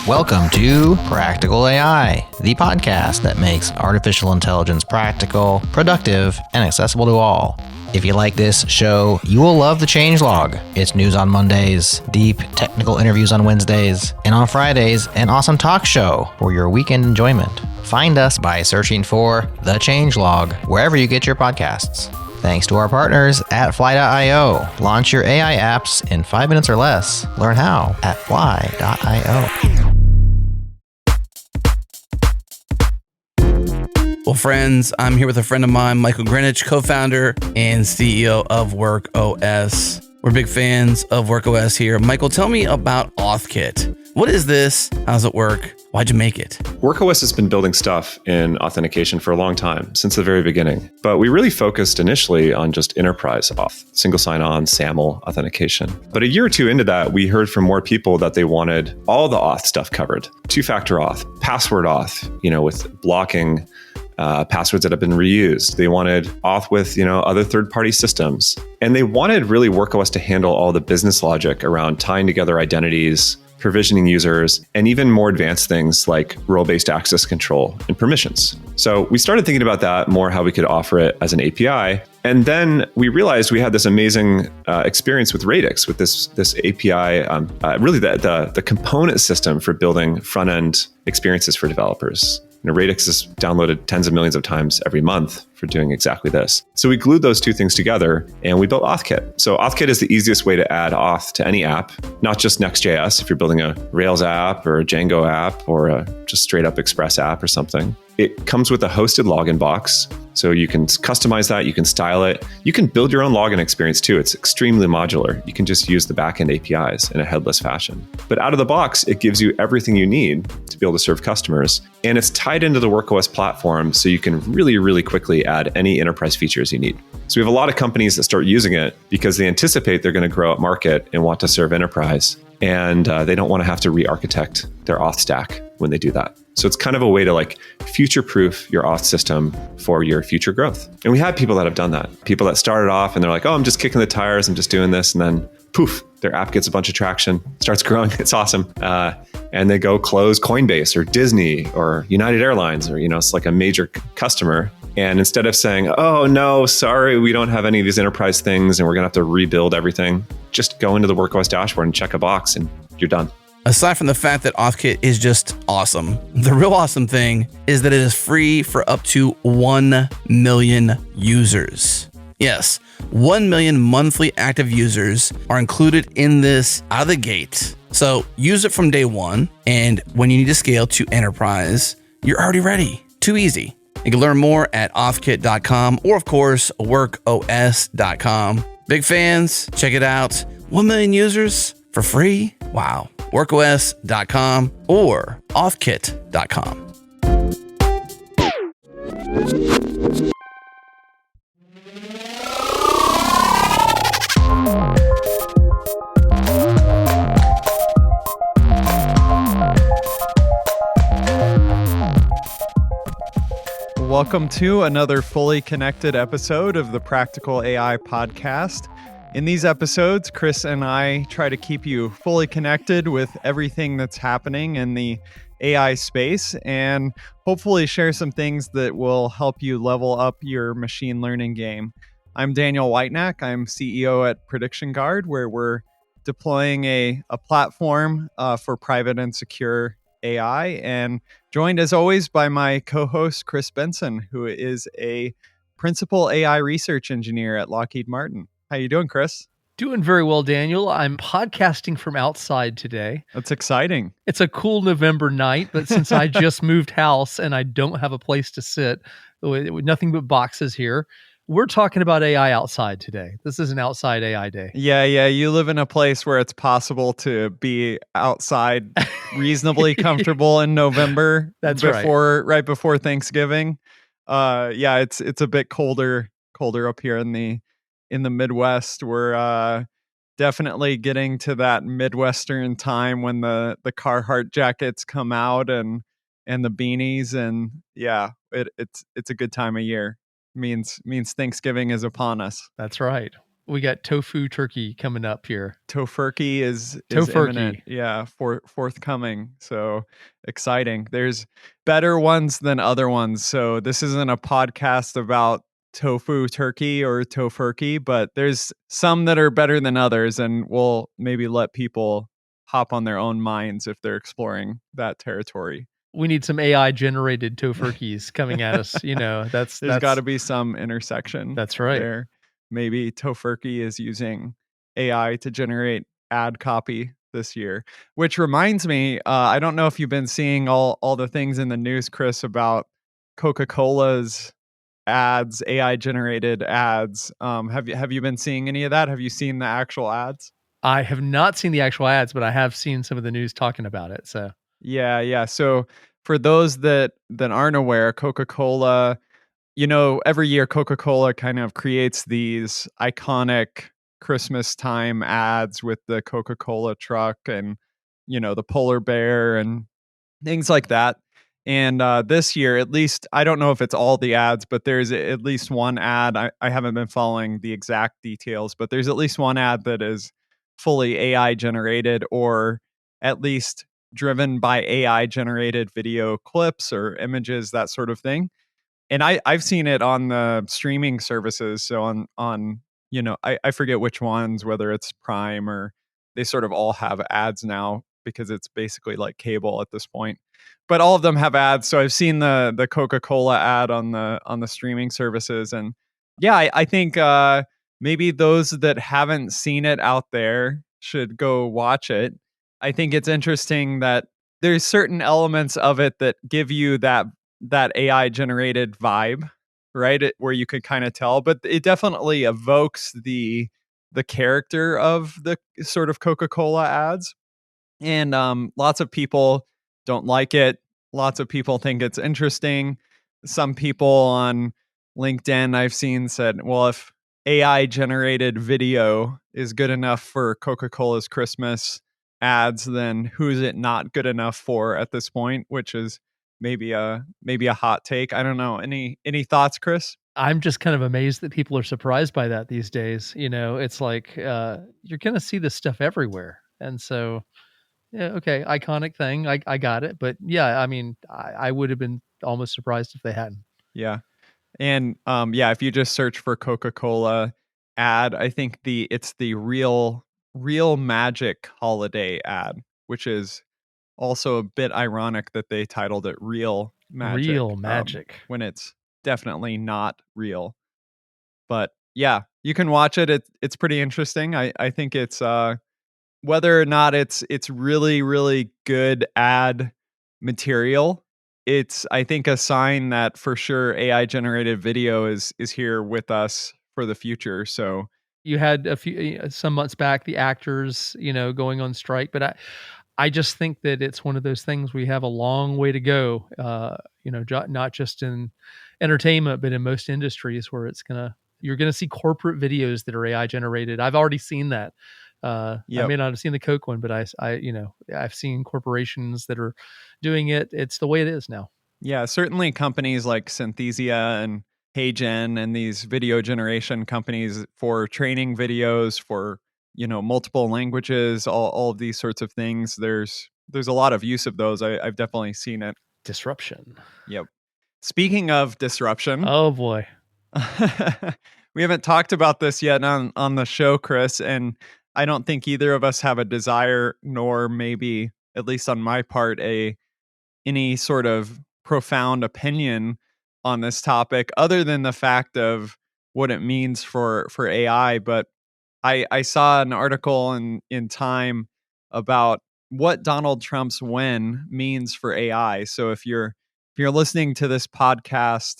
Welcome to Practical AI, the podcast that makes artificial intelligence practical, productive, and accessible to all. If you like this show, you will love the Changelog. It's news on Mondays, deep technical interviews on Wednesdays, and on Fridays, an awesome talk show for your weekend enjoyment. Find us by searching for The Changelog wherever you get your podcasts. Thanks to our partners at Fly.io. Launch your AI apps in 5 minutes or less. Learn how at Fly.io. Well, friends, I'm here with a friend of mine, Michael Greenwich, co-founder and CEO of WorkOS. We're big fans of WorkOS here. Michael, tell me about AuthKit. What is this? How does it work? Why'd you make it? WorkOS has been building stuff in authentication for a long time, since the very beginning. But we really focused initially on just enterprise auth, single sign-on, SAML authentication. But a year or two into that, we heard from more people that they wanted all the auth stuff covered. Two-factor auth, password auth, with blocking passwords that have been reused. They wanted auth with, other third-party systems. And they wanted really WorkOS to handle all the business logic around tying together identities, provisioning users, and even more advanced things like role-based access control and permissions. So we started thinking about that more, how we could offer it as an API. And then we realized we had this amazing experience with Radix, with this API, really the component system for building front-end experiences for developers. Radix is downloaded tens of millions of times every month for doing exactly this. So we glued those two things together and we built AuthKit. So AuthKit is the easiest way to add auth to any app, not just Next.js if you're building a Rails app or a Django app or a just straight up Express app or something. It comes with a hosted login box. So you can customize that, you can style it. You can build your own login experience too. It's extremely modular. You can just use the backend APIs in a headless fashion. But out of the box, it gives you everything you need to be able to serve customers. And it's tied into the WorkOS platform so you can really, really quickly add any enterprise features you need. So we have a lot of companies that start using it because they anticipate they're going to grow up market and want to serve enterprise. And they don't want to have to re-architect their auth stack when they do that. So it's kind of a way to future-proof your auth system for your future growth. And we have people that have done that. People that started off and they're like, oh, I'm just kicking the tires, I'm just doing this. And then poof, their app gets a bunch of traction, starts growing. It's awesome. And they go close Coinbase or Disney or United Airlines, or, it's like a major customer. And instead of saying, oh, no, sorry, we don't have any of these enterprise things and we're going to have to rebuild everything, just go into the WorkOS dashboard and check a box and you're done. Aside from the fact that AuthKit is just awesome, the real awesome thing is that it is free for up to 1 million users. Yes, 1 million monthly active users are included in this out of the gate. So use it from day one, and when you need to scale to enterprise, you're already ready. Too easy. You can learn more at authkit.com or, of course, workos.com. Big fans, check it out. 1 million users for free? Wow. WorkOS.com or authkit.com. Welcome to another fully connected episode of the Practical AI podcast. In these episodes, Chris and I try to keep you fully connected with everything that's happening in the AI space and hopefully share some things that will help you level up your machine learning game. I'm Daniel Whitenack. I'm CEO at Prediction Guard, where we're deploying a platform for private and secure AI, and joined as always by my co-host, Chris Benson, who is a principal AI research engineer at Lockheed Martin. How you doing, Chris? Doing very well, Daniel. I'm podcasting from outside today. That's exciting. It's a cool November night, but since I just moved house and I don't have a place to sit, with nothing but boxes here, we're talking about AI outside today. This is an outside AI day. Yeah. You live in a place where it's possible to be outside reasonably comfortable in November. That's right before Thanksgiving. It's a bit colder up here in the Midwest. We're definitely getting to that Midwestern time when the Carhartt jackets come out and the beanies, and it's a good time of year. Means Thanksgiving is upon us. That's right. We got tofu turkey coming up here. Tofurkey is Tofurkey. imminent. Yeah, forthcoming. So exciting. There's better ones than other ones. So this isn't a podcast about tofu turkey or tofurkey, but there's some that are better than others, and we'll maybe let people hop on their own minds if they're exploring that territory. We need some AI generated tofurkeys coming at us. There's got to be some intersection. That's right. There. Maybe Tofurkey is using AI to generate ad copy this year, which reminds me, I don't know if you've been seeing all the things in the news, Chris, about Coca-Cola's ads, AI generated ads. Have you been seeing any of that? Have you seen the actual ads? I have not seen the actual ads, but I have seen some of the news talking about it. So yeah. So for those that aren't aware, Coca-Cola, every year Coca-Cola kind of creates these iconic Christmas time ads with the Coca-Cola truck and, the polar bear and things like that. And this year, at least, I don't know if it's all the ads, but there's at least one ad. I haven't been following the exact details, but there's at least one ad that is fully AI generated, or at least driven by AI generated video clips or images, that sort of thing. And I've seen it on the streaming services. So on I forget which ones, whether it's Prime or they sort of all have ads now because it's basically like cable at this point. But all of them have ads. So I've seen the Coca-Cola ad on the streaming services. And yeah, I think maybe those that haven't seen it out there should go watch it. I think it's interesting that there's certain elements of it that give you that AI generated vibe, right? Where you could kind of tell, but it definitely evokes the character of the sort of Coca-Cola ads. And lots of people don't like it. Lots of people think it's interesting. Some people on LinkedIn I've seen said, well, if AI generated video is good enough for Coca-Cola's Christmas ads, then who's it not good enough for at this point? Which is maybe a hot take. I don't know. Any thoughts, Chris? I'm just kind of amazed that people are surprised by that these days. It's like you're going to see this stuff everywhere. And so, yeah, okay, iconic thing. I got it. But yeah, I mean, I would have been almost surprised if they hadn't. Yeah. And if you just search for Coca-Cola ad, I think it's the real magic holiday ad, which is also a bit ironic that they titled it Real Magic. Real Magic. When it's definitely not real. But yeah, you can watch it. It's pretty interesting. I think it's whether or not it's really, really good ad material, it's, I think, a sign that for sure AI generated video is here with us for the future. So you had some months back the actors, going on strike, but I just think that it's one of those things we have a long way to go. Not just in entertainment, but in most industries where you're gonna see corporate videos that are AI generated. I've already seen that. I may not have seen the Coke one, but I've seen corporations that are doing it. It's the way it is now. Yeah, certainly companies like Synthesia and HeyGen and these video generation companies for training videos for, multiple languages, all of these sorts of things. There's a lot of use of those. I've definitely seen it. Disruption. Yep. Speaking of disruption. Oh boy. We haven't talked about this yet on the show, Chris, and I don't think either of us have a desire, nor maybe, at least on my part, any sort of profound opinion on this topic, other than the fact of what it means for AI. But I saw an article in Time about what Donald Trump's win means for AI. So if you're listening to this podcast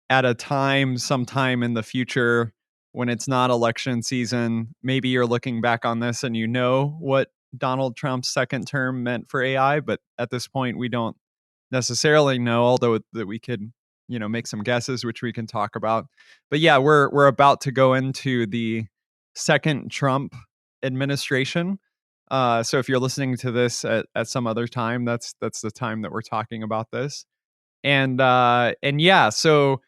at a time, sometime in the future, when it's not election season, maybe you're looking back on this and what Donald Trump's second term meant for AI. But at this point, we don't necessarily know, although that we could, make some guesses, which we can talk about. But yeah, we're about to go into the second Trump administration. So if you're listening to this at some other time, that's the time that we're talking about this. And yeah, so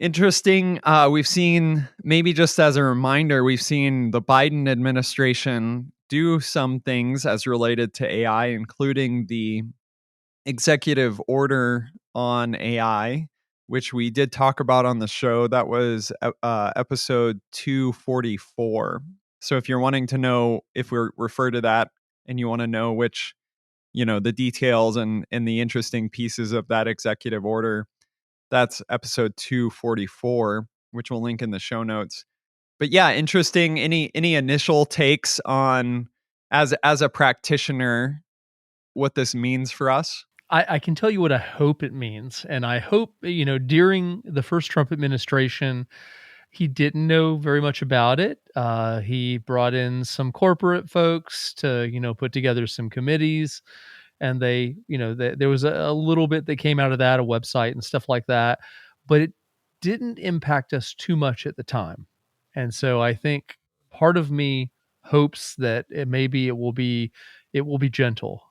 Interesting. We've seen, maybe just as a reminder, we've seen the Biden administration do some things as related to AI, including the executive order on AI, which we did talk about on the show. That was episode 244. So if you're wanting to know if we refer to that and you want to know which, the details and the interesting pieces of that executive order, that's episode 244, which we'll link in the show notes. But yeah, interesting. Any initial takes on, as a practitioner, what this means for us? I can tell you what I hope it means. And I hope, during the first Trump administration, he didn't know very much about it. He brought in some corporate folks to, put together some committees. And they, there was a little bit that came out of that, a website and stuff like that. But it didn't impact us too much at the time. And so I think part of me hopes that it will be gentle.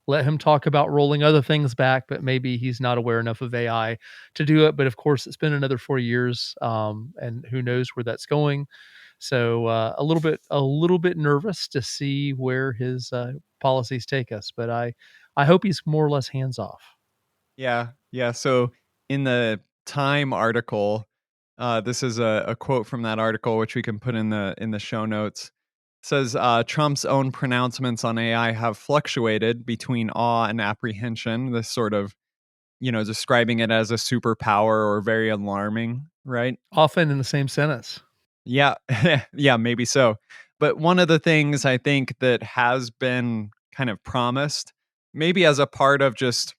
Let him talk about rolling other things back, but maybe he's not aware enough of AI to do it. But of course, it's been another 4 years, and who knows where that's going. So a little bit nervous to see where his policies take us. But I hope he's more or less hands off. Yeah. Yeah. So in the Time article, this is a quote from that article, which we can put in the show notes. It says Trump's own pronouncements on AI have fluctuated between awe and apprehension. This sort of, describing it as a superpower or very alarming, right? Often in the same sentence. Yeah. Yeah, maybe so. But one of the things I think that has been kind of promised, maybe as a part of just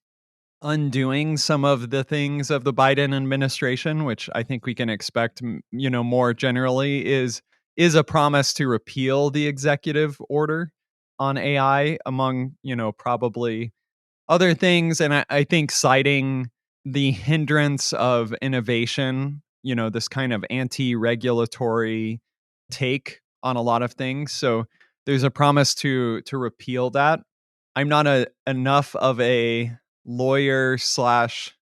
undoing some of the things of the Biden administration, which I think we can expect, more generally, is a promise to repeal the executive order on AI, among, probably other things. And I think citing the hindrance of innovation, this kind of anti-regulatory take on a lot of things. So there's a promise to repeal that. I'm not enough of a lawyer slash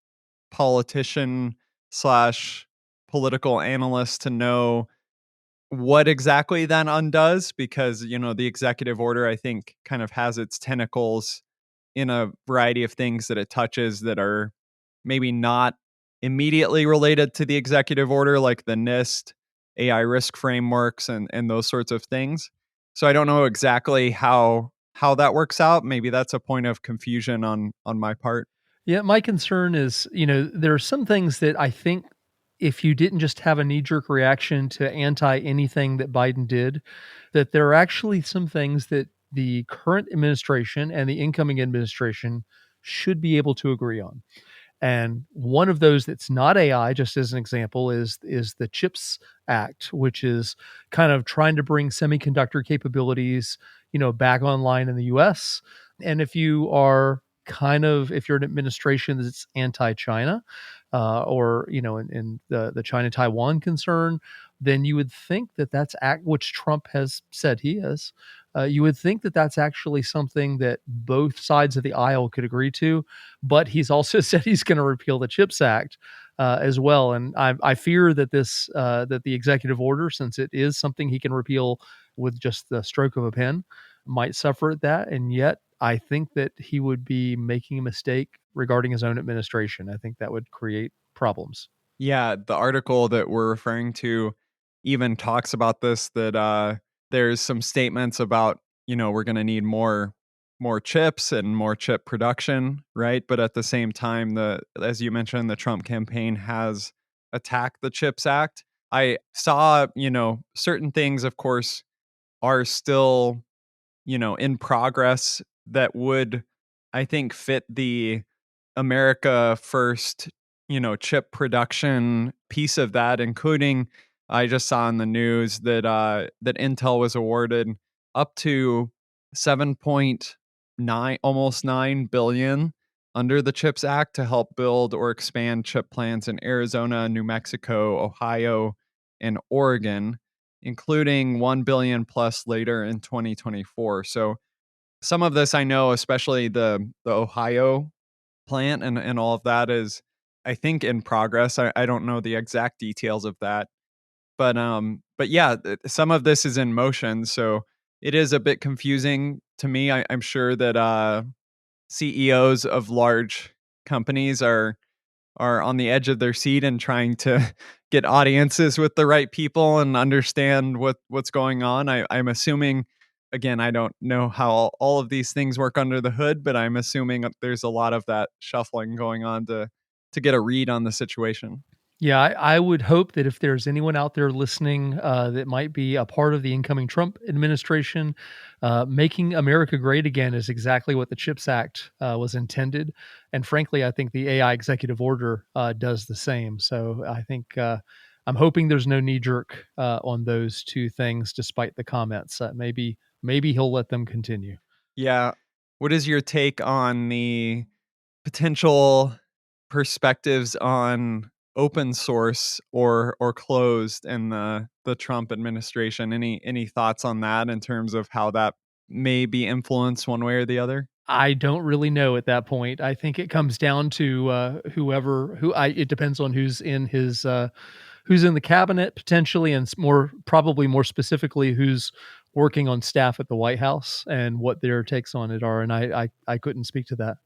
politician slash political analyst to know what exactly that undoes, because the executive order, I think, kind of has its tentacles in a variety of things that it touches that are maybe not immediately related to the executive order, like the NIST, AI risk frameworks, and those sorts of things. So I don't know exactly how that works out. Maybe that's a point of confusion on my part. Yeah, my concern is, there are some things that I think if you didn't just have a knee-jerk reaction to anti anything that Biden did, that there are actually some things that the current administration and the incoming administration should be able to agree on. And one of those that's not AI, just as an example, is the CHIPS Act, which is kind of trying to bring semiconductor capabilities, back online in the US. And if you're an administration that's anti-China, or in the China-Taiwan concern, then you would think that which Trump has said he is. You would think that that's actually something that both sides of the aisle could agree to, but he's also said he's going to repeal the CHIPS Act as well. And I fear that that the executive order, since it is something he can repeal with just the stroke of a pen, might suffer at that. And yet, I think that he would be making a mistake regarding his own administration. I think that would create problems. Yeah, the article that we're referring to even talks about this, that there's some statements about, we're going to need more chips and more chip production, right? But at the same time, as you mentioned, the Trump campaign has attacked the CHIPS Act. I saw, certain things, of course, are still, in progress that would, I think, fit the America first, chip production piece of that, including, I just saw in the news that that Intel was awarded up to 7.9, almost 9 billion under the CHIPS Act to help build or expand chip plants in Arizona, New Mexico, Ohio, and Oregon, including 1 billion plus later in 2024. So some of this I know, especially the Ohio plant and all of that, is I think in progress. I don't know the exact details of that. But yeah, some of this is in motion, so it is a bit confusing to me. I'm sure that CEOs of large companies are on the edge of their seat and trying to get audiences with the right people and understand what's going on. I'm assuming, again, I don't know how all of these things work under the hood, but I'm assuming there's a lot of that shuffling going on to get a read on the situation. Yeah, I would hope that if there's anyone out there listening that might be a part of the incoming Trump administration, making America great again is exactly what the CHIPS Act was intended. And frankly, I think the AI executive order does the same. So I think I'm hoping there's no knee jerk on those two things, despite the comments. Maybe he'll let them continue. Yeah. What is your take on the potential perspectives on open source or closed in the Trump administration? Any thoughts on that in terms of how that may be influenced one way or the other? I don't really know at that point. I think it comes down to it depends on who's in the cabinet potentially, and probably more specifically who's working on staff at the White House and what their takes on it are. And I couldn't speak to that.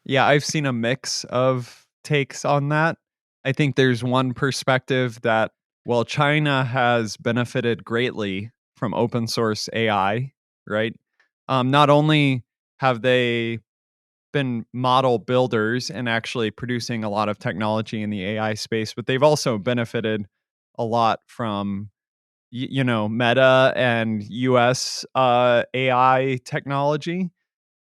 Yeah, I've seen a mix of takes on that. I think there's one perspective that, well, China has benefited greatly from open source AI, right? Not only have they been model builders and actually producing a lot of technology in the AI space, but they've also benefited a lot from, Meta and US AI technology.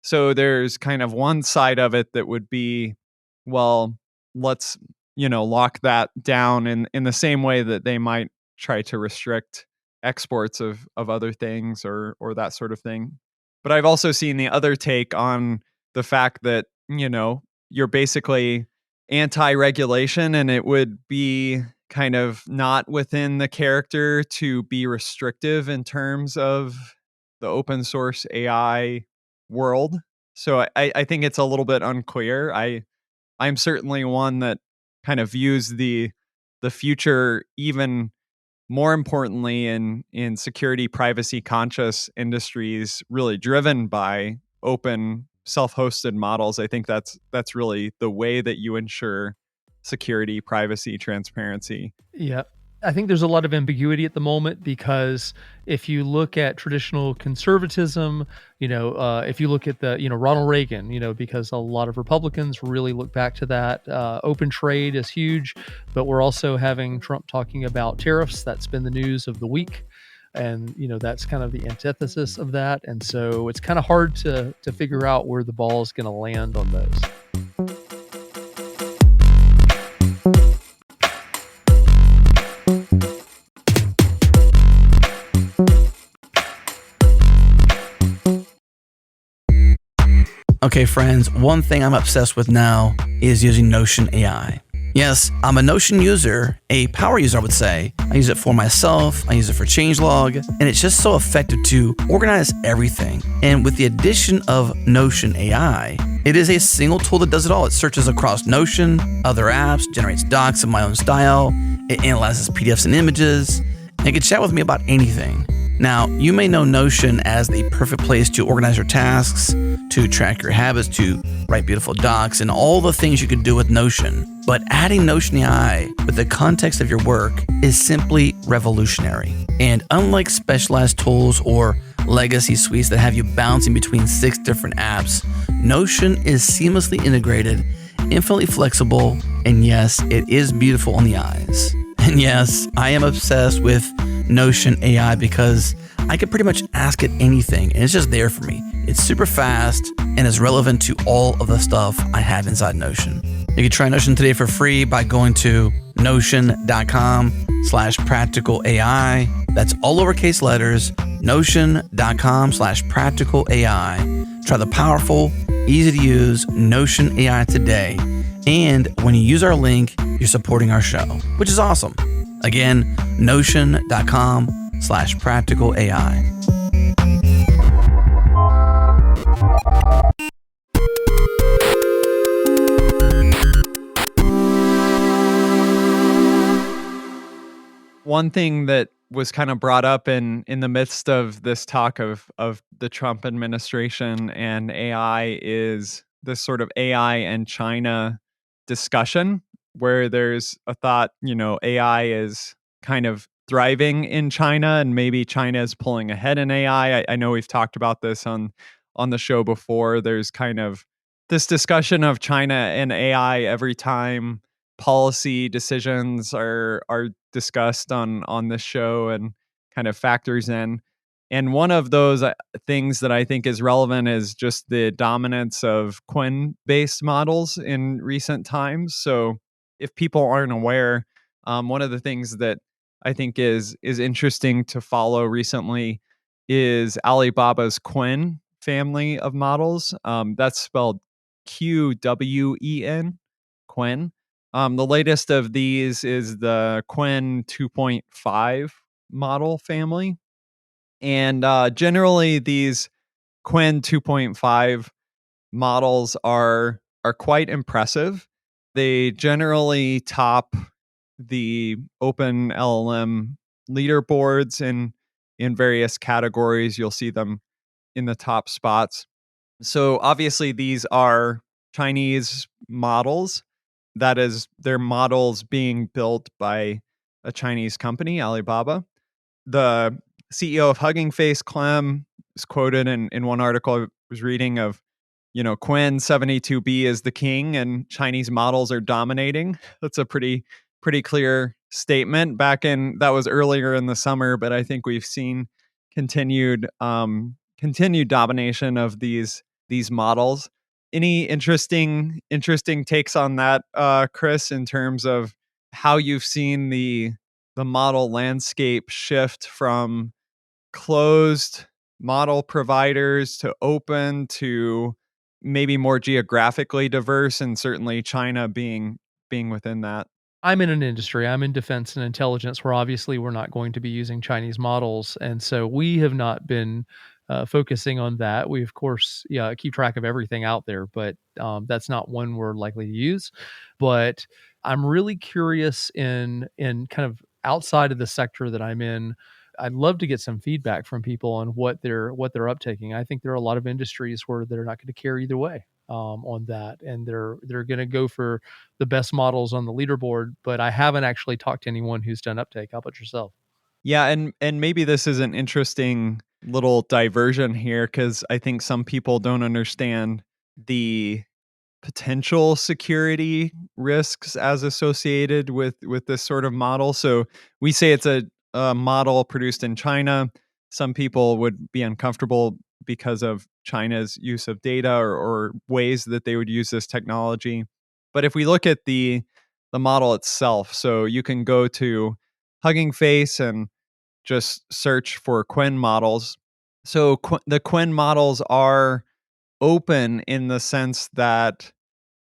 So there's kind of one side of it that would be, well, let's, lock that down in the same way that they might try to restrict exports of other things or that sort of thing. But I've also seen the other take on the fact that, you're basically anti-regulation, and it would be kind of not within the character to be restrictive in terms of the open source AI world. So I think it's a little bit unclear. I'm certainly one that kind of views the future even more importantly in security, privacy conscious industries really driven by open self-hosted models. I think that's really the way that you ensure security, privacy, transparency. Yeah. I think there's a lot of ambiguity at the moment because if you look at traditional conservatism, if you look at the, Ronald Reagan, because a lot of Republicans really look back to that. Open trade is huge, but we're also having Trump talking about tariffs. That's been the news of the week. And, that's kind of the antithesis of that. And so it's kind of hard to figure out where the ball is going to land on those. Okay, friends, one thing I'm obsessed with now is using Notion AI. Yes, I'm a Notion user, a power user, I would say. I use it for myself, I use it for changelog, and it's just so effective to organize everything. And with the addition of Notion AI, it is a single tool that does it all. It searches across Notion, other apps, generates docs of my own style, it analyzes PDFs and images, and it can chat with me about anything. Now, you may know Notion as the perfect place to organize your tasks, to track your habits, to write beautiful docs, and all the things you could do with Notion. But adding Notion AI with the context of your work is simply revolutionary. And unlike specialized tools or legacy suites that have you bouncing between 6 different apps, Notion is seamlessly integrated, infinitely flexible, and yes, it is beautiful on the eyes. And yes, I am obsessed with Notion AI because I can pretty much ask it anything and it's just there for me. It's super fast and is relevant to all of the stuff I have inside Notion. You can try Notion today for free by going to notion.com/practicalai. That's all lowercase letters, notion.com/practicalai. Try the powerful, easy to use Notion AI today. And when you use our link, you're supporting our show, which is awesome. Again, notion.com/practicalai. one thing that was kind of brought up in the midst of this talk of the Trump administration and AI is this sort of AI and China discussion, where there's a thought, AI is kind of thriving in China and maybe China is pulling ahead in AI. I know we've talked about this on the show before. There's kind of this discussion of China and AI every time policy decisions are discussed on this show and kind of factors in. And one of those things that I think is relevant is just the dominance of Qwen based models in recent times. So if people aren't aware, one of the things that I think is interesting to follow recently is Alibaba's Qwen family of models. That's spelled Qwen, Qwen. The latest of these is the Qwen 2.5 model family. And generally, these Qwen 2.5 models are quite impressive. They generally top the open LLM leaderboards in various categories. You'll see them in the top spots. So obviously, these are Chinese models. That is, they're models being built by a Chinese company, Alibaba. The CEO of Hugging Face, Clem, is quoted in one article I was reading of, Qwen 72B is the king and Chinese models are dominating. That's a pretty clear statement. That was earlier in the summer, but I think we've seen continued domination of these models. Any interesting takes on that, Chris, in terms of how you've seen the model landscape shift from closed model providers to open to maybe more geographically diverse, and certainly China being within that? I'm in an industry, I'm in defense and intelligence, where obviously we're not going to be using Chinese models. And so we have not been focusing on that. We, of course, keep track of everything out there, but that's not one we're likely to use. But I'm really curious in kind of outside of the sector that I'm in. I'd love to get some feedback from people on what they're uptaking. I think there are a lot of industries where they're not going to care either way on that, and they're going to go for the best models on the leaderboard. But I haven't actually talked to anyone who's done uptake. How about yourself? Yeah, and maybe this is an interesting little diversion here, because I think some people don't understand the potential security risks as associated with this sort of model. So we say it's a model produced in China. Some people would be uncomfortable because of China's use of data or ways that they would use this technology. But if we look at the model itself, so you can go to Hugging Face and just search for Qwen models. So the Qwen models are open in the sense that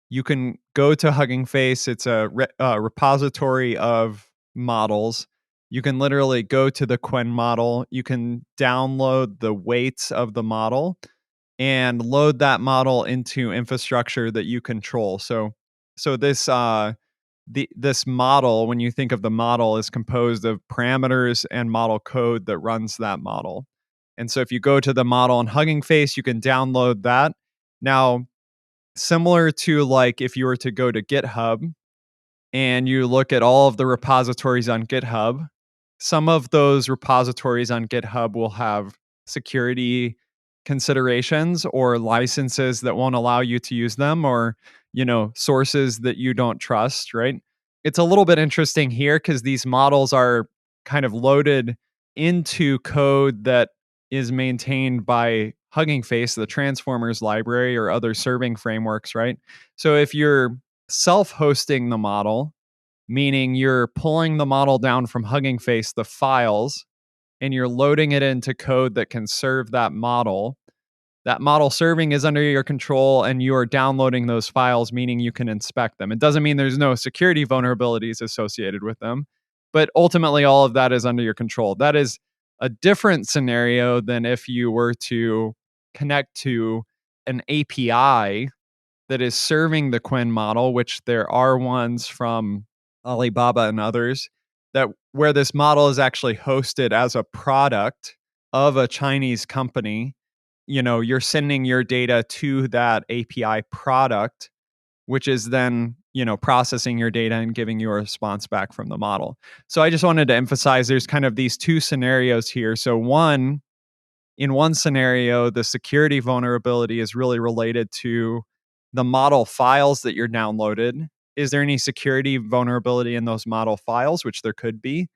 you can go to Hugging Face. It's a repository of models. You can literally go to the Qwen model. You can download the weights of the model and load that model into infrastructure that you control. So this model, when you think of the model, is composed of parameters and model code that runs that model. And so if you go to the model on Hugging Face, you can download that. Now, similar to like if you were to go to GitHub and you look at all of the repositories on GitHub, some of those repositories on GitHub will have security considerations or licenses that won't allow you to use them, or sources that you don't trust, right? It's a little bit interesting here because these models are kind of loaded into code that is maintained by Hugging Face, the Transformers library, or other serving frameworks, right? So if you're self-hosting the model, meaning you're pulling the model down from Hugging Face, the files, and you're loading it into code that can serve that model serving is under your control, and you are downloading those files, meaning you can inspect them. It doesn't mean there's no security vulnerabilities associated with them, but ultimately all of that is under your control. That is a different scenario than if you were to connect to an API that is serving the Qwen model, which there are ones from Alibaba and others that where this model is actually hosted as a product of a Chinese company, you're sending your data to that API product, which is then, processing your data and giving you a response back from the model. So I just wanted to emphasize there's kind of these two scenarios here. So in one scenario, the security vulnerability is really related to the model files that you're downloaded. Is there any security vulnerability in those model files, which there could be?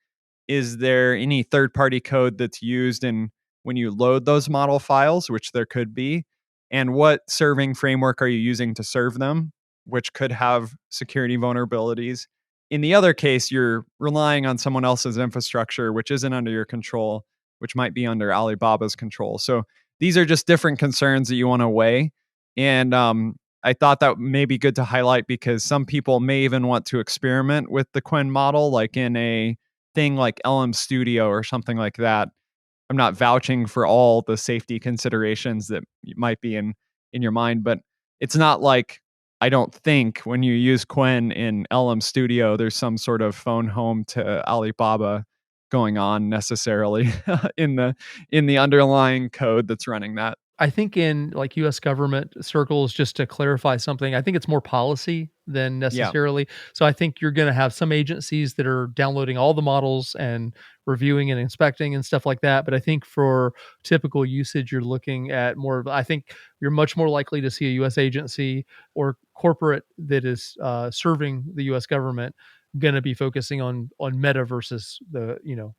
Is there any third-party code that's used in when you load those model files, which there could be? And what serving framework are you using to serve them, which could have security vulnerabilities? In the other case, you're relying on someone else's infrastructure, which isn't under your control, which might be under Alibaba's control. So these are just different concerns that you want to weigh. And I thought that may be good to highlight because some people may even want to experiment with the Qwen model, like in a thing like LM Studio or something like that. I'm not vouching for all the safety considerations that might be in your mind, but it's not like I don't think when you use Qwen in LM Studio, there's some sort of phone home to Alibaba going on necessarily in the underlying code that's running that. I think in like US government circles, just to clarify something, I think it's more policy than necessarily. So I think you're going to have some agencies that are downloading all the models and reviewing and inspecting and stuff like that. But I think for typical usage, you're looking at more, I think you're much more likely to see a US agency or corporate that is serving the US government going to be focusing on Meta versus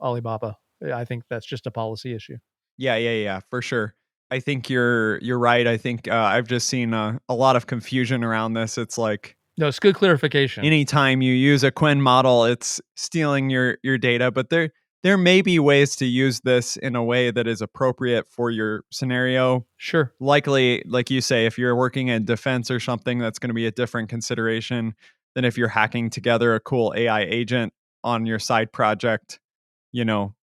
Alibaba. I think that's just a policy issue. Yeah, for sure. I think you're right. I think I've just seen a lot of confusion around this. It's like, no, it's good clarification. Anytime you use a Qwen model, it's stealing your data, but there may be ways to use this in a way that is appropriate for your scenario. Sure. Likely, like you say, if you're working in defense or something, that's going to be a different consideration than if you're hacking together a cool AI agent on your side project,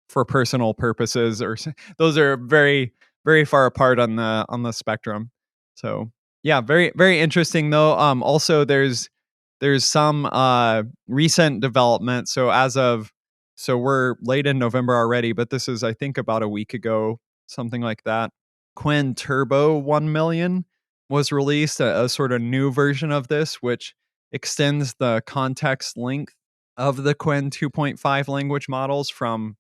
for personal purposes, or those are very, very far apart on the spectrum. So yeah, very, very interesting though. Also there's some recent development. So we're late in November already, but this is, I think, about a week ago, something like that. Qwen Turbo 1 million was released, a sort of new version of this, which extends the context length of the Qwen 2.5 language models from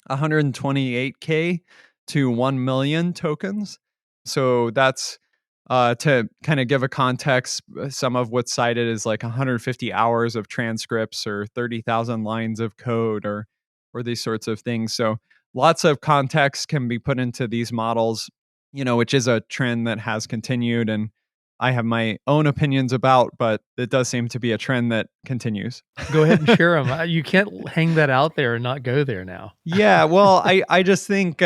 128K to 1 million tokens. So that's to kind of give a context, some of what's cited is like 150 hours of transcripts or 30,000 lines of code or these sorts of things. So lots of context can be put into these models, which is a trend that has continued. And I have my own opinions about, but it does seem to be a trend that continues. Go ahead and share them. You can't hang that out there and not go there now. Yeah, well, I just think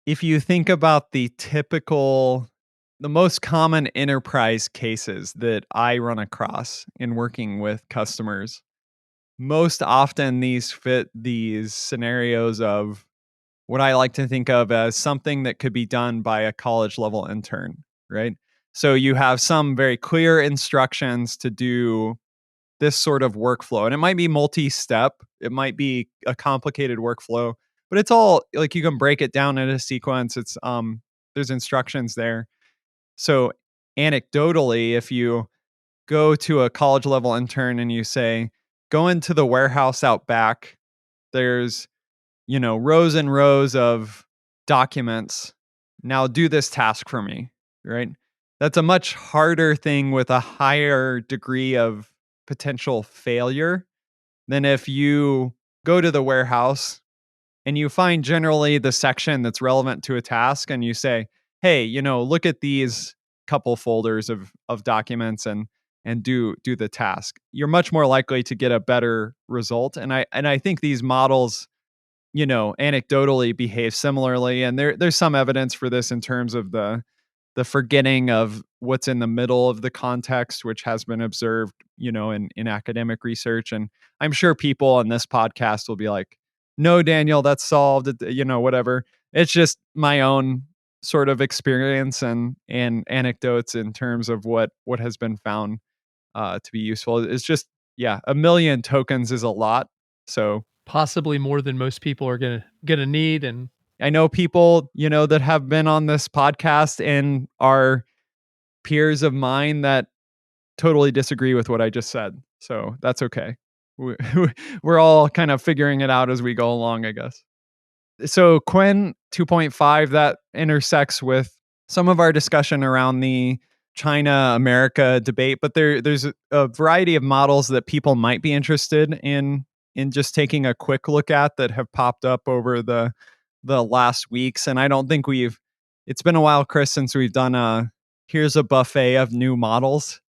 if you think about the most common enterprise cases that I run across in working with customers, most often these fit these scenarios of what I like to think of as something that could be done by a college level intern, right? So you have some very clear instructions to do this sort of workflow, and it might be multi-step, it might be a complicated workflow, but it's all like you can break it down in a sequence. It's there's instructions there. So anecdotally, if you go to a college level intern and you say, go into the warehouse out back, there's, rows and rows of documents. Now do this task for me, right? That's a much harder thing with a higher degree of potential failure than if you go to the warehouse and you find generally the section that's relevant to a task and you say, hey, look at these couple folders of documents and do the task. You're much more likely to get a better result. And I think these models, anecdotally behave similarly. And there's some evidence for this in terms of the forgetting of what's in the middle of the context, which has been observed, in academic research. And I'm sure people on this podcast will be like, no, Daniel, that's solved, whatever. It's just my own sort of experience and anecdotes in terms of what has been found to be useful. It's just, 1 million tokens is a lot. So possibly more than most people are gonna need. And I know people, that have been on this podcast and are peers of mine that totally disagree with what I just said. So that's okay. We're all kind of figuring it out as we go along, I guess. So Qwen 2.5, that intersects with some of our discussion around the China-America debate, but there's a variety of models that people might be interested in just taking a quick look at that have popped up over the last weeks. And I don't think it's been a while, Chris, since we've done here's a buffet of new models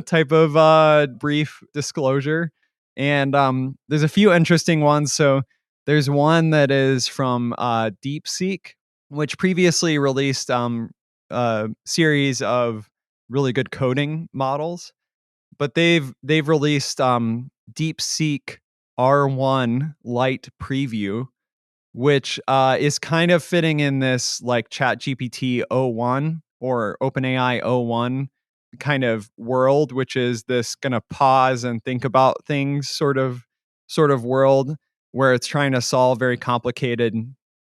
type of brief disclosure. And there's a few interesting ones. So there's one that is from DeepSeek, which previously released a series of really good coding models, but they've released DeepSeek R1 Lite Preview, which is kind of fitting in this like ChatGPT o1 or OpenAI o1 kind of world, which is this gonna pause and think about things sort of world, where it's trying to solve very complicated,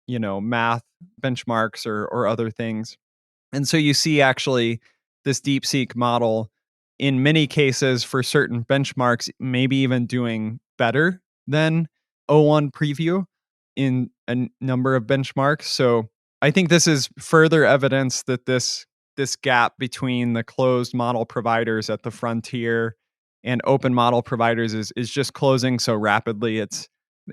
math benchmarks or other things. And so you see actually this DeepSeek model in many cases for certain benchmarks, maybe even doing better than O1 preview in a number of benchmarks. So I think this is further evidence that this gap between the closed model providers at the frontier and open model providers is just closing so rapidly. It's,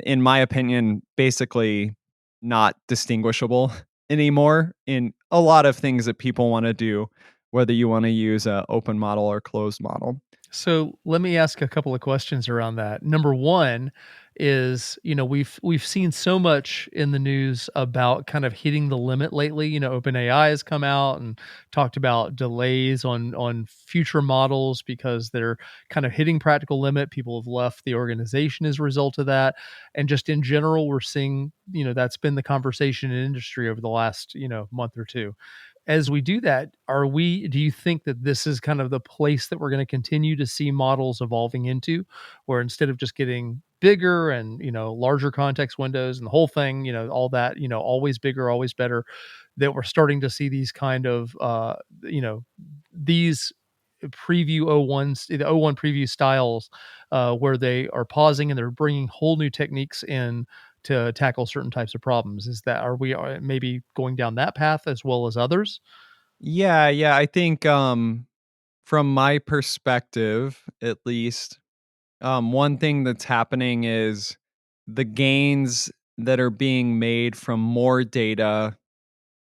in my opinion, basically not distinguishable anymore in a lot of things that people want to do, whether you want to use an open model or closed model. so let me ask a couple of questions around that. Number one is, we've seen so much in the news about kind of hitting the limit lately. OpenAI has come out and talked about delays on future models because they're kind of hitting practical limit. People have left the organization as a result of that. And just in general, we're seeing, that's been the conversation in industry over the last, month or two. As we do that, do you think that this is kind of the place that we're going to continue to see models evolving into, where instead of just getting bigger and, larger context windows and the whole thing, all that, always bigger, always better, that we're starting to see these kind of, these preview O1s, the O1 preview styles, where they are pausing and they're bringing whole new techniques in to tackle certain types of problems? Are we maybe going down that path as well as others? Yeah, I think from my perspective, at least, one thing that's happening is the gains that are being made from more data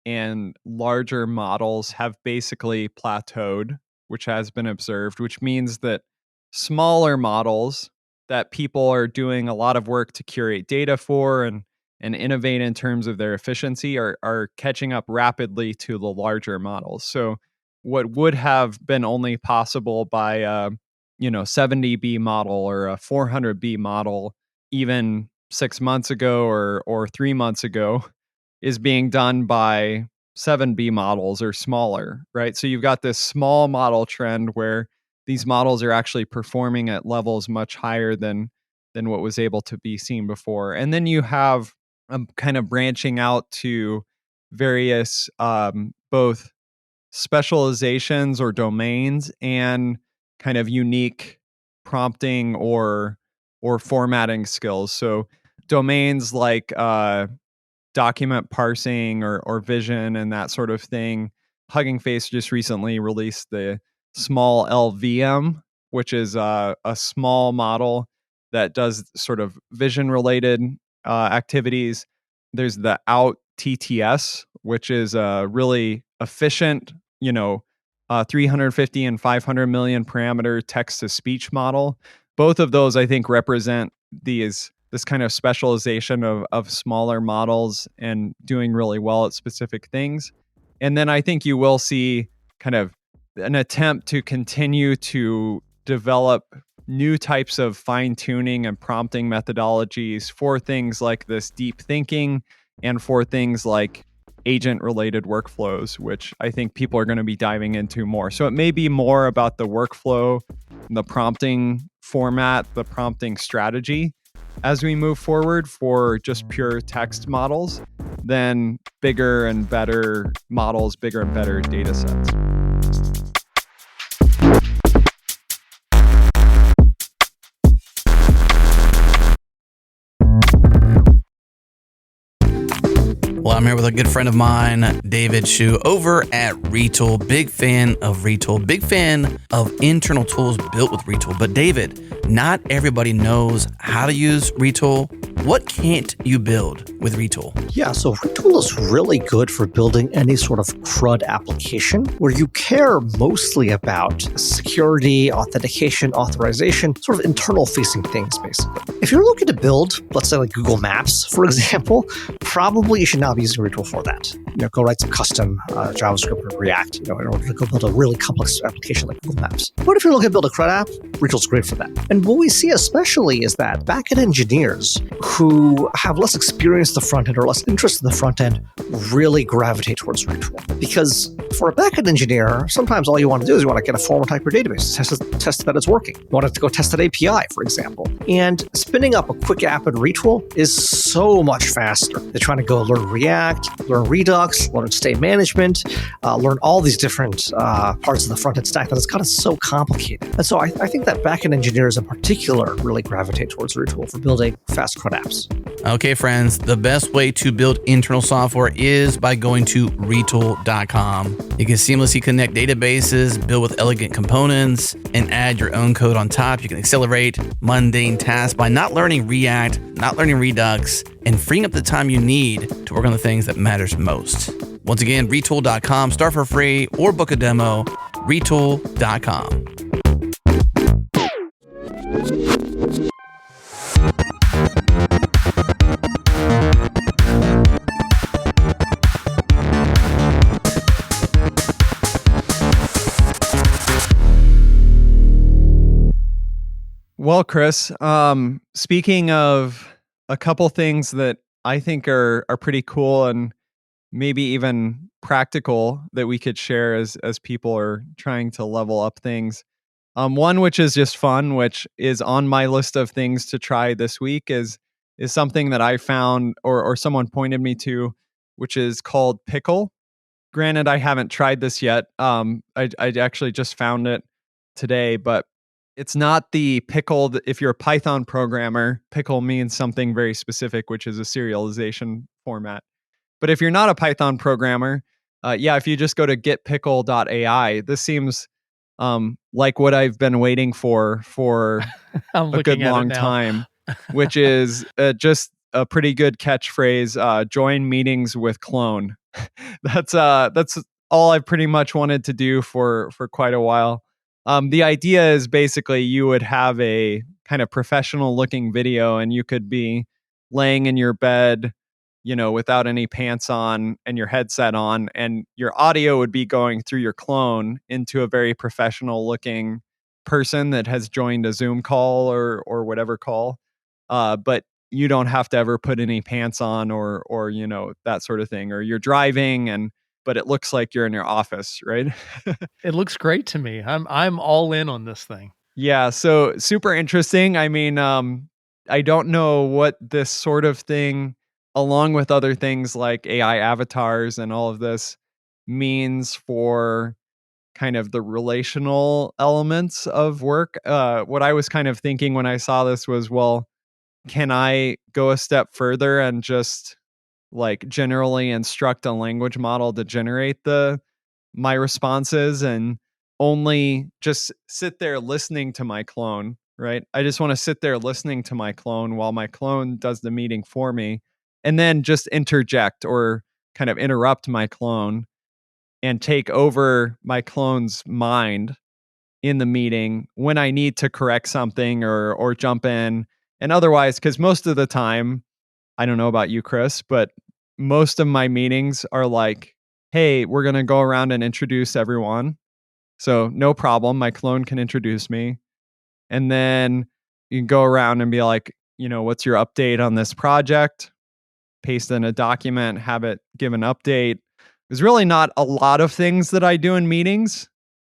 and larger models have basically plateaued, which has been observed, which means that smaller models that people are doing a lot of work to curate data for and innovate in terms of their efficiency are catching up rapidly to the larger models. So what would have been only possible by a 70B model or a 400B model even 6 months ago or 3 months ago is being done by 7B models or smaller, right? So you've got this small model trend where these models are actually performing at levels much higher than what was able to be seen before. And then you have kind of branching out to various both specializations or domains and kind of unique prompting or formatting skills. So domains like document parsing or vision and that sort of thing. Hugging Face just recently released the SmolLVM, which is a small model that does sort of vision related activities. There's the OuteTTS, which is a really efficient, 350 and 500 million parameter text to speech model. Both of those, I think, represent this kind of specialization of smaller models and doing really well at specific things. And then I think you will see kind of an attempt to continue to develop new types of fine tuning and prompting methodologies for things like this deep thinking and for things like agent related workflows, which I think people are going to be diving into more. So it may be more about the workflow, the prompting format, the prompting strategy, as we move forward for just pure text models, then bigger and better models, bigger and better data sets. Well, I'm here with a good friend of mine, David Shu, over at Retool. Big fan of Retool. Big fan of internal tools built with Retool. But David, not everybody knows how to use Retool. What can't you build with Retool? Yeah, so Retool is really good for building any sort of CRUD application where you care mostly about security, authentication, authorization, sort of internal facing things, basically. If you're looking to build, let's say like Google Maps, for example, probably you should not be using Retool for that. Go write some custom JavaScript or React, in order to go build a really complex application like Google Maps. But if you're looking to build a CRUD app, Retool's great for that. And what we see especially is that backend engineers who have less experience at the front end or less interest in the front end really gravitate towards Retool. Because for a backend engineer, sometimes all you want to do is you want to get a formal type your database, test that it's working. You want to go test that API, for example. And spinning up a quick app in Retool is so much faster than trying to go learn React, learn Redux, learn state management, learn all these different parts of the front end stack that it's gotten so complicated. And so I think that backend engineers in particular really gravitate towards Retool for building fast CRUD apps. Okay, friends, the best way to build internal software is by going to retool.com. You can seamlessly connect databases, build with elegant components, and add your own code on top. You can accelerate mundane tasks by not learning React, not learning Redux, and freeing up the time you need to work on the things that matters most. Once again, retool.com. Start for free or book a demo. Retool.com. Well, Chris, speaking of a couple things that I think are pretty cool and maybe even practical that we could share as people are trying to level up things. One which is just fun, which is on my list of things to try this week, is something that I found or someone pointed me to, which is called Pickle. Granted, I haven't tried this yet. I actually just found it today, but it's not the pickle. If you're a Python programmer, pickle means something very specific, which is a serialization format. But if you're not a Python programmer, if you just go to getpickle.ai, this seems like what I've been waiting for a good long time, which is just a pretty good catchphrase, join meetings with clone. That's all I've pretty much wanted to do for quite a while. The idea is basically you would have a kind of professional looking video and you could be laying in your bed, without any pants on and your headset on, and your audio would be going through your clone into a very professional looking person that has joined a Zoom call or whatever call. But you don't have to ever put any pants on or that sort of thing. Or you're driving but it looks like you're in your office, right? It looks great to me. I'm all in on this thing. Yeah, so super interesting. I mean, I don't know what this sort of thing, along with other things like AI avatars and all of this, means for kind of the relational elements of work. What I was kind of thinking when I saw this was, well, can I go a step further and just like generally instruct a language model to generate my responses and only just sit there listening to my clone, right? I just want to sit there listening to my clone while my clone does the meeting for me, and then just interject or kind of interrupt my clone and take over my clone's mind in the meeting when I need to correct something or jump in. And otherwise, because most of the time, I don't know about you, Chris, but most of my meetings are like, hey, we're going to go around and introduce everyone. So no problem. My clone can introduce me. And then you can go around and be like, what's your update on this project? Paste in a document, have it give an update. There's really not a lot of things that I do in meetings.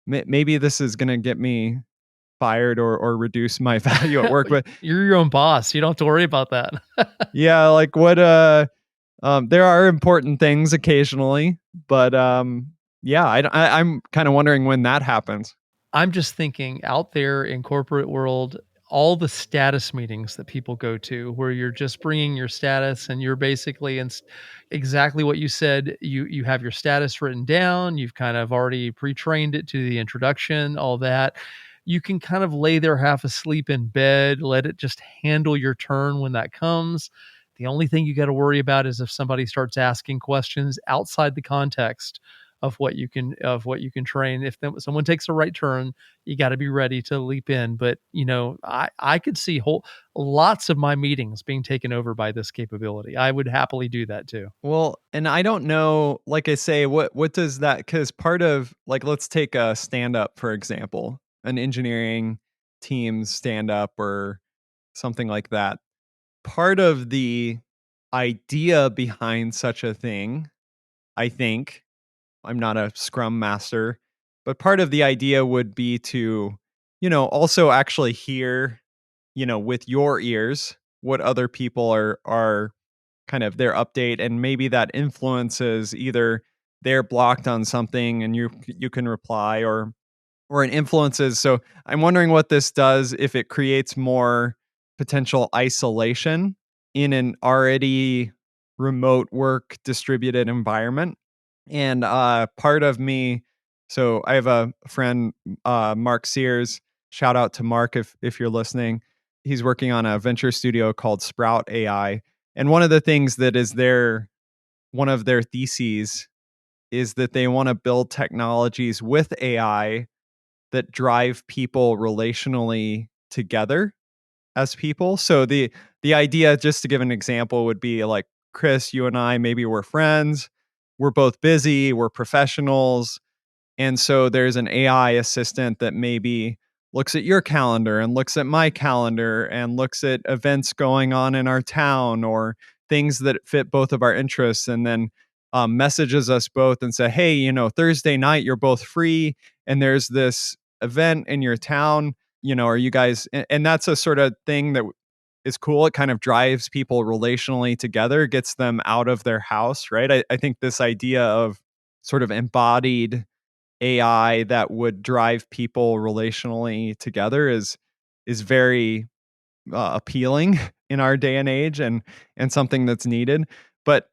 Maybe this is going to get me fired or reduce my value at work. But You're your own boss. You don't have to worry about that. yeah, like what there are important things occasionally, but yeah, I'm kind of wondering when that happens. I'm just thinking out there in corporate world, all the status meetings that people go to where you're just bringing your status and you're basically exactly what you said. You have your status written down. You've kind of already pre-trained it to the introduction, all that. You can kind of lay there half asleep in bed, let it just handle your turn when that comes. The only thing you got to worry about is if somebody starts asking questions outside the context of what you can train. If someone takes a right turn, you got to be ready to leap in. But I could see lots of my meetings being taken over by this capability. I would happily do that too. Well, and I don't know, like I say, what does that, because part of, like, let's take a stand up, for example, an engineering team stand up or something like that. Part of the idea behind such a thing, I think, I'm not a scrum master, but part of the idea would be to, also actually hear, with your ears what other people are kind of their update, and maybe that influences either they're blocked on something and you can reply, or it influences. So I'm wondering what this does, if it creates more potential isolation in an already remote work distributed environment. And part of me, so I have a friend, Mark Sears. Shout out to Mark if you're listening. He's working on a venture studio called Sprout AI. And one of the things that is one of their theses is that they want to build technologies with AI that drive people relationally together as people. So the idea, just to give an example, would be like, Chris, you and I, maybe we're friends. We're both busy. We're professionals. And so there's an AI assistant that maybe looks at your calendar and looks at my calendar and looks at events going on in our town or things that fit both of our interests, and then messages us both and say, hey, Thursday night, you're both free and there's this event in your town. Are you guys? And that's a sort of thing that is cool. It kind of drives people relationally together, gets them out of their house, right? I think this idea of sort of embodied AI that would drive people relationally together is very appealing in our day and age, and something that's needed. But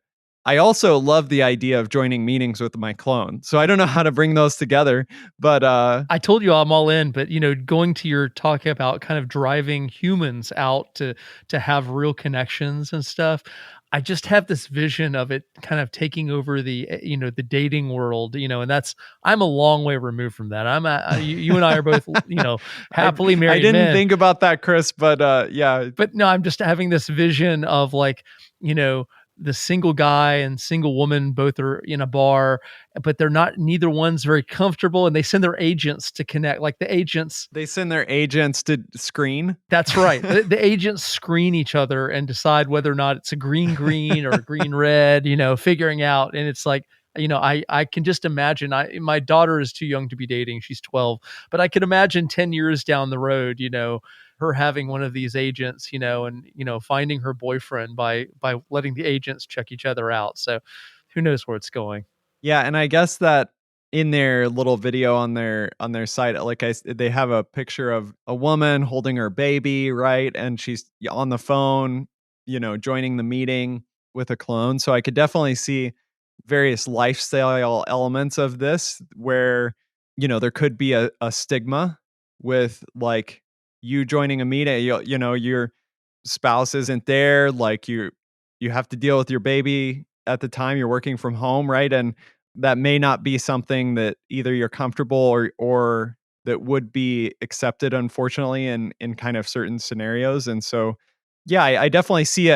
I also love the idea of joining meetings with my clone. So I don't know how to bring those together, but I told you I'm all in, but going to your talk about kind of driving humans out to have real connections and stuff. I just have this vision of it kind of taking over the the dating world, and I'm a long way removed from that. You and I are both happily married I didn't men. think about that, Chris, but yeah. But no, I'm just having this vision of like, the single guy and single woman both are in a bar, but neither one's very comfortable, and they send their agents to connect. Like they send their agents to screen. That's right. The agents screen each other and decide whether or not it's a green or a green red, figuring out. And it's like, I can just imagine, my daughter is too young to be dating. She's 12, but I could imagine 10 years down the road, her having one of these agents, and, finding her boyfriend by letting the agents check each other out. So who knows where it's going. Yeah. And I guess that in their little video on their site, like they have a picture of a woman holding her baby, right? And she's on the phone, joining the meeting with a clone. So I could definitely see various lifestyle elements of this where, there could be a stigma with like you joining a meeting, your spouse isn't there, like you have to deal with your baby at the time you're working from home, right? And that may not be something that either you're comfortable or that would be accepted, unfortunately, in kind of certain scenarios. And so, yeah, I definitely see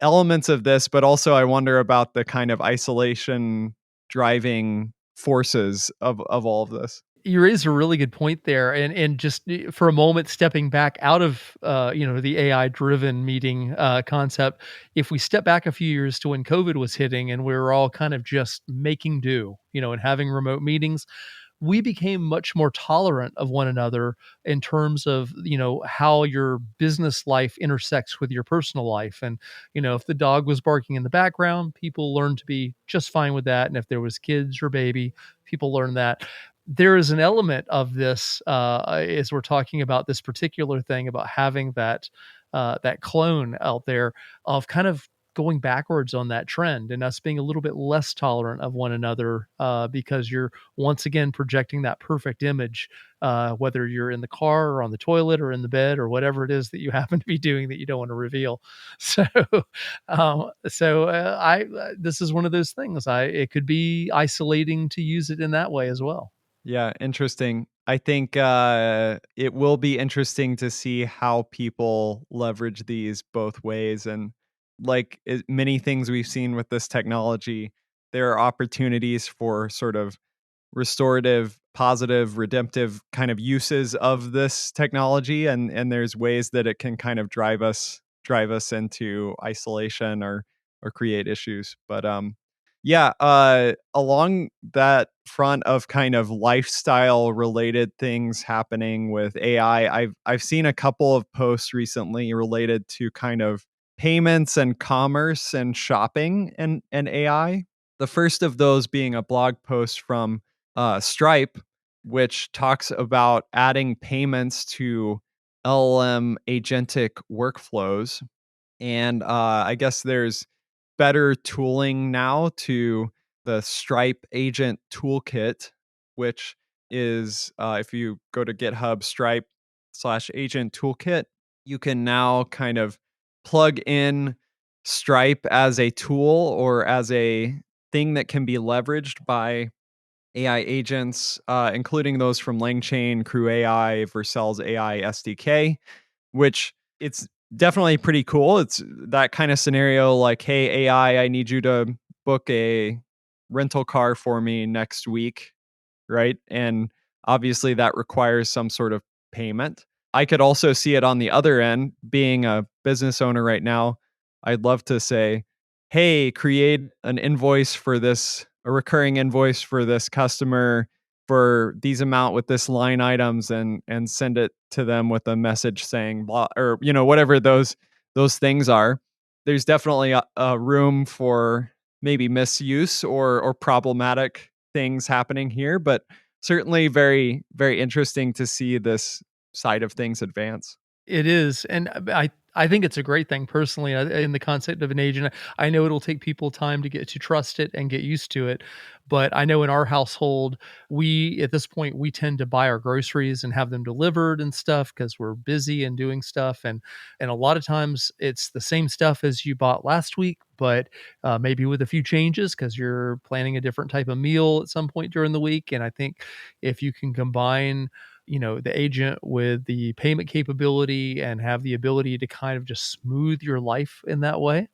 elements of this, but also I wonder about the kind of isolation driving forces of all of this. You raise a really good point there, and just for a moment, stepping back out of the AI driven meeting concept. If we step back a few years to when COVID was hitting, and we were all kind of just making do, and having remote meetings, we became much more tolerant of one another in terms of, how your business life intersects with your personal life. And, if the dog was barking in the background, people learned to be just fine with that. And if there was kids or baby, people learned that. There is an element of this, as we're talking about this particular thing about having that clone out there, of kind of going backwards on that trend and us being a little bit less tolerant of one another, because you're once again projecting that perfect image, whether you're in the car or on the toilet or in the bed or whatever it is that you happen to be doing that you don't want to reveal. So, this is one of those things. It could be isolating to use it in that way as well. Yeah, interesting. I think it will be interesting to see how people leverage these both ways. And like many things we've seen with this technology, there are opportunities for sort of restorative, positive, redemptive kind of uses of this technology, and there's ways that it can kind of drive us into isolation or create issues. But yeah, along that front of kind of lifestyle related things happening with AI, I've seen a couple of posts recently related to kind of payments and commerce and shopping and AI. The first of those being a blog post from Stripe, which talks about adding payments to LLM agentic workflows. And I guess there's better tooling now to the Stripe Agent Toolkit, which is, if you go to GitHub Stripe/Agent Toolkit, you can now kind of plug in Stripe as a tool or as a thing that can be leveraged by AI agents, including those from LangChain, Crew AI, Vercel's AI SDK, which it's definitely pretty cool. It's that kind of scenario like, hey, AI, I need you to book a rental car for me next week, right? And obviously that requires some sort of payment. I could also see it on the other end, being a business owner right now. I'd love to say, hey, create an invoice for this, a recurring invoice for this customer for these amount with this line items, and send it to them with a message saying blah, or whatever those things are. There's definitely a room for maybe misuse or problematic things happening here, but certainly very, very interesting to see this side of things advance. It is, and I think it's a great thing personally, in the concept of an agent. I know it'll take people time to get to trust it and get used to it, but I know in our household, at this point we tend to buy our groceries and have them delivered and stuff because we're busy and doing stuff, and a lot of times it's the same stuff as you bought last week, but maybe with a few changes because you're planning a different type of meal at some point during the week. And I think if you can combine the agent with the payment capability and have the ability to kind of just smooth your life in that way,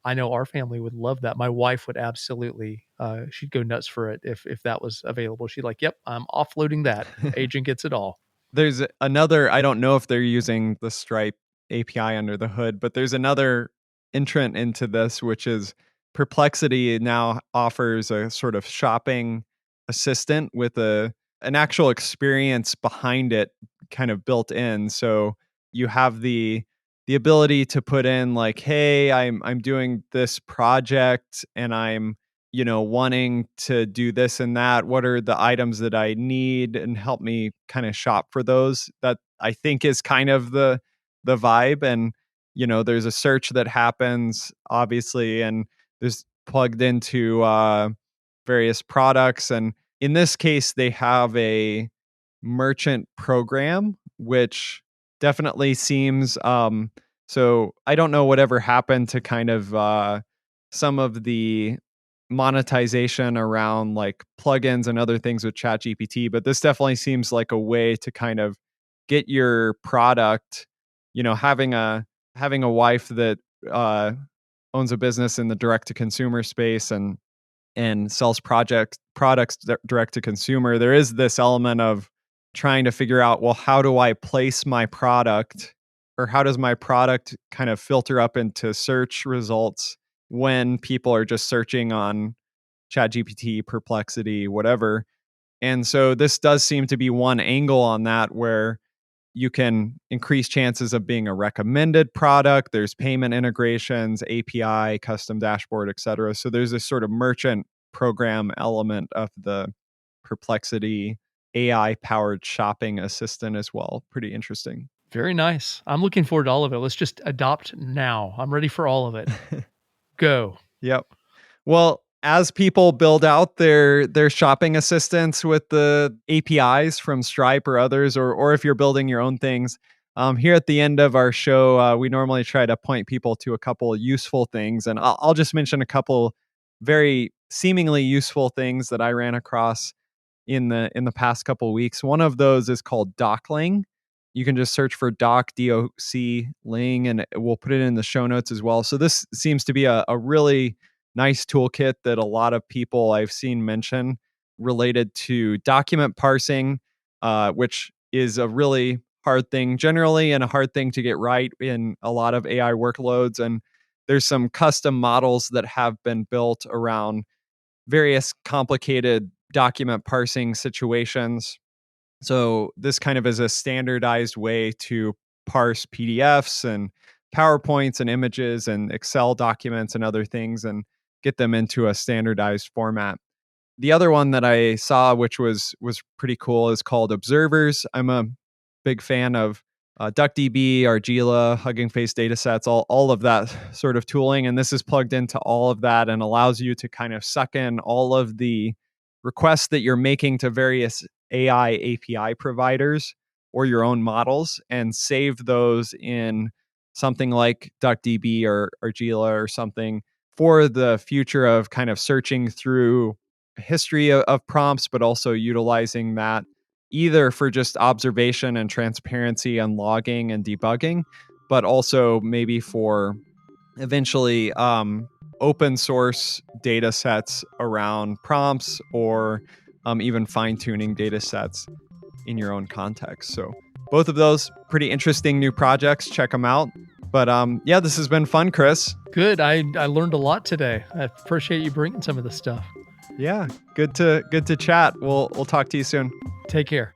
I know our family would love that. My wife would absolutely, she'd go nuts for it if that was available. She'd like, yep, I'm offloading that. Agent gets it all. There's another, I don't know if they're using the Stripe API under the hood, but there's another entrant into this, which is Perplexity now offers a sort of shopping assistant with an actual experience behind it kind of built in. So you have the ability to put in like, hey, I'm doing this project and I'm wanting to do this and that. What are the items that I need, and help me kind of shop for those. That I think is kind of the vibe. And there's a search that happens obviously, and there's plugged into various products. And in this case, they have a merchant program, which definitely seems so I don't know whatever happened to kind of some of the monetization around like plugins and other things with ChatGPT, but this definitely seems like a way to kind of get your product, having a wife that owns a business in the direct to consumer space and sells products direct to consumer. There is this element of trying to figure out, well, how do I place my product, or how does my product kind of filter up into search results when people are just searching on ChatGPT, Perplexity, whatever. And so this does seem to be one angle on that, where you can increase chances of being a recommended product. There's payment integrations, API, custom dashboard, etc. So there's this sort of merchant program element of the Perplexity AI-powered shopping assistant as well. Pretty interesting. Very nice. I'm looking forward to all of it. Let's just adopt now. I'm ready for all of it. Go. Yep. Well, as people build out their shopping assistants with the APIs from Stripe or others, or if you're building your own things, here at the end of our show, we normally try to point people to a couple useful things. And I'll just mention a couple very seemingly useful things that I ran across in the past couple of weeks. One of those is called Docling. You can just search for DocLing, and we'll put it in the show notes as well. So this seems to be a really nice toolkit that a lot of people I've seen mention related to document parsing, which is a really hard thing generally and a hard thing to get right in a lot of AI workloads. And there's some custom models that have been built around various complicated document parsing situations. So this kind of is a standardized way to parse PDFs and PowerPoints and images and Excel documents and other things and get them into a standardized format. The other one that I saw, which was pretty cool, is called Observers. I'm a big fan of DuckDB, Argila, Hugging Face datasets, all of that sort of tooling. And this is plugged into all of that and allows you to kind of suck in all of the requests that you're making to various AI API providers or your own models and save those in something like DuckDB or Argila or something for the future of kind of searching through a history of prompts, but also utilizing that either for just observation and transparency and logging and debugging, but also maybe for eventually open source data sets around prompts or even fine-tuning data sets in your own context. So both of those pretty interesting new projects. Check them out. But yeah, this has been fun, Chris. Good. I learned a lot today. I appreciate you bringing some of this stuff. Yeah, good to chat. We'll talk to you soon. Take care.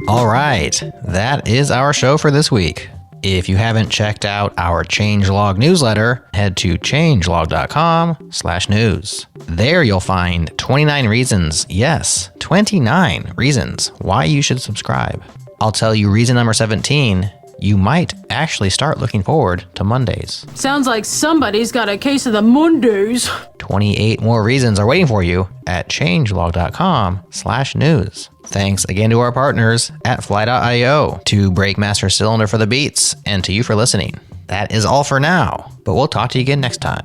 All right, that is our show for this week. If you haven't checked out our changelog newsletter, head to changelog.com/news. There you'll find 29 reasons, yes, 29 reasons why you should subscribe. I'll tell you reason number 17, you might actually start looking forward to Mondays. Sounds like somebody's got a case of the Mondays. 28 more reasons are waiting for you at changelog.com/news. Thanks again to our partners at Fly.io, to Breakmaster Cylinder for the beats, and to you for listening. That is all for now, but we'll talk to you again next time.